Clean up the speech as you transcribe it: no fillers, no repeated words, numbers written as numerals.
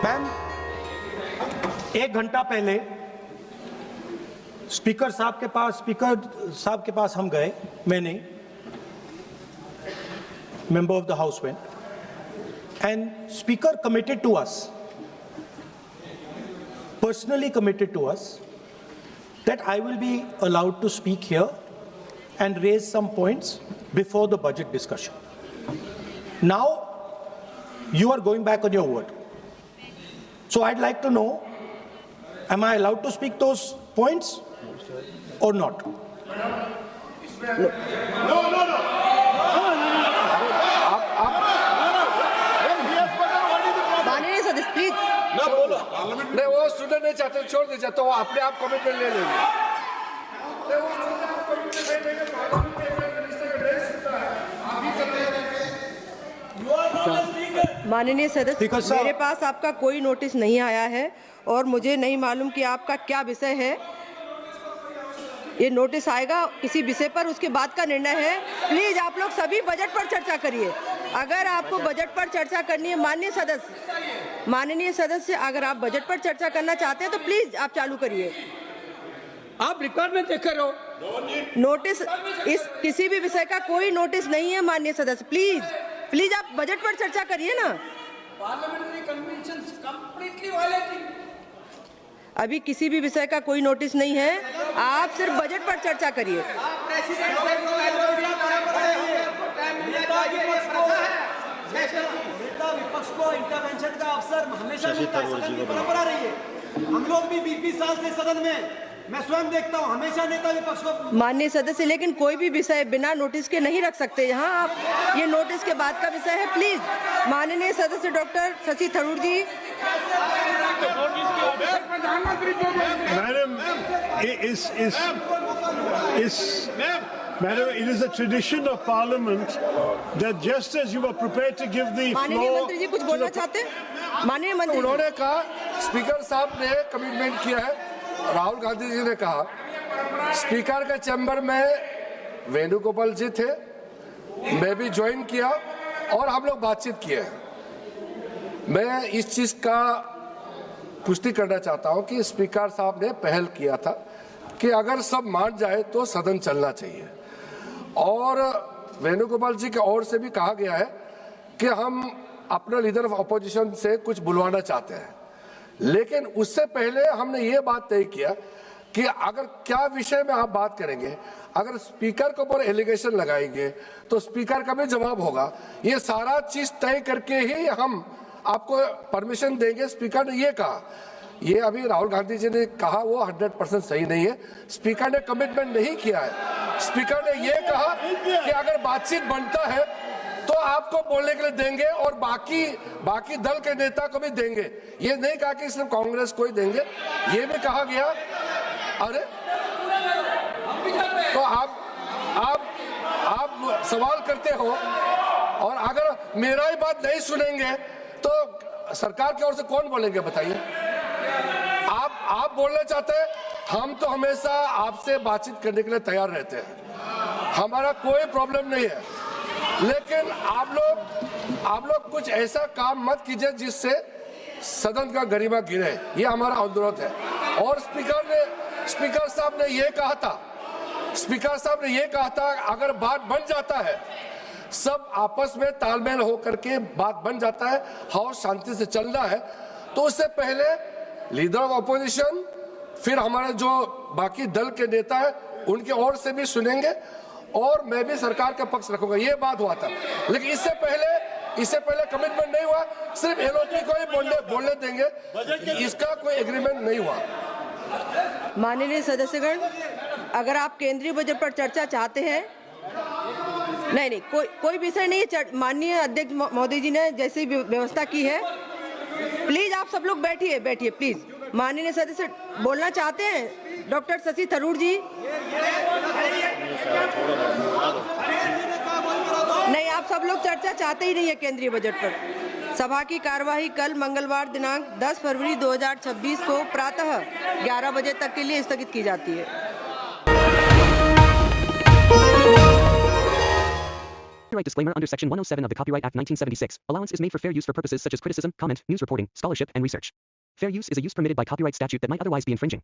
Ma'am, 1 घंटा पहले speaker साहब के पास हम गए, मैंने, member of the house went, and speaker committed to us, personally committed to us, that I will be allowed to speak here and raise some points before the budget discussion. Now you are going back on your word. So I'd like to know, am I allowed to speak those points or not? माननीय सदस्य please ना बोलो। नहीं, वो सुनना नहीं चाहते, छोड़ दीजिए, तो वो अपने आप कमिटमेंट ले लेंगे। माननीय सदस्य, मेरे पास आपका कोई नोटिस नहीं आया है और मुझे नहीं मालूम कि आपका क्या विषय है। ये नोटिस आएगा किसी विषय पर, उसके बाद का निर्णय है। प्लीज आप लोग सभी बजट पर चर्चा करिए। अगर आपको बजट पर चर्चा करनी है, माननीय सदस्य, अगर आप बजट पर चर्चा करना चाहते हैं तो प्लीज आप चालू करिए। आप रिकॉर्ड में देख रहे हो, नोटिस, इस किसी भी विषय का कोई नोटिस नहीं है माननीय सदस्य। प्लीज आप बजट पर चर्चा करिए ना। Parliamentary conventions completely violating. अभी किसी भी विषय का कोई नोटिस नहीं है, आप सिर्फ बजट पर चर्चा करिए। विपक्ष को इंटरवेंशन का अवसर हमेशा मिलता है, सदन की परंपरा रही है। हम लोग भी 20-20 साल से सदन में, मैं स्वयं देखता हूं, हमेशा नेता विपक्ष को। माननीय सदस्य, लेकिन कोई भी विषय बिना नोटिस के नहीं रख सकते यहाँ आप। ये नोटिस के बाद का विषय है। प्लीज माननीय सदस्य doctor Shashi Tharoor ji. Madam, it is a tradition of Parliament that just as you were prepared to give the floor, माननीय मंत्री जी कुछ बोलना चाहते हैं? माननीय मंत्री, उन्होंने कहा, स्पीकर साहब ने कमिटमेंट किया है, राहुल गांधी जी ने कहा, स्पीकर के चैम्बर में वेणुगोपाल जी थे, मैं भी ज्वाइन किया और हम लोग बातचीत किए। मैं इस चीज का पुष्टि करना चाहता हूं कि स्पीकर साहब ने पहल किया था कि अगर सब मान जाए तो सदन चलना चाहिए, और वेणुगोपाल जी की ओर से भी कहा गया है कि हम अपना लीडर ऑफ अपोजिशन से कुछ बुलवाना चाहते हैं। लेकिन उससे पहले हमने ये बात तय किया कि अगर क्या विषय में आप बात करेंगे, अगर स्पीकर के ऊपर एलिगेशन लगाएंगे तो स्पीकर का भी जवाब होगा। ये सारा चीज तय करके ही हम आपको परमिशन देंगे। स्पीकर ने ये कहा, ये अभी राहुल गांधी जी ने कहा वो 100% सही नहीं है। स्पीकर ने कमिटमेंट नहीं किया है। स्पीकर ने ये कहा कि अगर बातचीत बनता है तो आपको बोलने के लिए देंगे और बाकी दल के नेता को भी देंगे। ये नहीं कहा कि सिर्फ कांग्रेस को ही देंगे, ये भी कहा गया। अरे तो आप सवाल करते हो, और अगर मेरा ही बात नहीं सुनेंगे तो सरकार की ओर से कौन बोलेंगे बताइए? आप बोलना चाहते हैं, हम तो हमेशा आपसे बातचीत करने के लिए तैयार रहते हैं, हमारा कोई प्रॉब्लम नहीं है। लेकिन आप लोग कुछ ऐसा काम मत कीजिए जिससे सदन का गरिमा गिरे, ये हमारा अनुरोध है। और स्पीकर साहब ने ये कहा था अगर बात बन जाता है, सब आपस में तालमेल हो करके बात बन जाता है, हाउस शांति से चलना है, तो उससे पहले लीडर ऑफ अपोजिशन, फिर हमारे जो बाकी दल के नेता है उनकी ओर से भी सुनेंगे, और मैं भी सरकार का पक्ष रखूंगा। ये बात हुआ था। लेकिन इससे पहले कमिटमेंट नहीं हुआ, सिर्फ एलओपी को ही बोलने देंगे, इसका कोई एग्रीमेंट नहीं हुआ। माननीय सदस्यगण, अगर आप केंद्रीय बजट पर चर्चा चाहते हैं, नहीं, कोई विषय नहीं है। माननीय अध्यक्ष मोदी जी ने जैसी व्यवस्था की है, प्लीज आप सब लोग बैठिए प्लीज। माननीय सदस्य बोलना चाहते हैं डॉक्टर शशि थरूर जी? नहीं, आप सब लोग चर्चा चाहते ही नहीं है केंद्रीय बजट पर। सभा की कार्यवाही कल मंगलवार दिनांक 10 फरवरी 2026 को प्रातः 11 बजे तक के लिए स्थगित की जाती है। Copyright disclaimer. Under Section 107 of the Copyright Act 1976, allowance is made for fair use for purposes such as criticism, comment, news reporting, scholarship, and research. Fair use is a use permitted by copyright statute that might otherwise be infringing.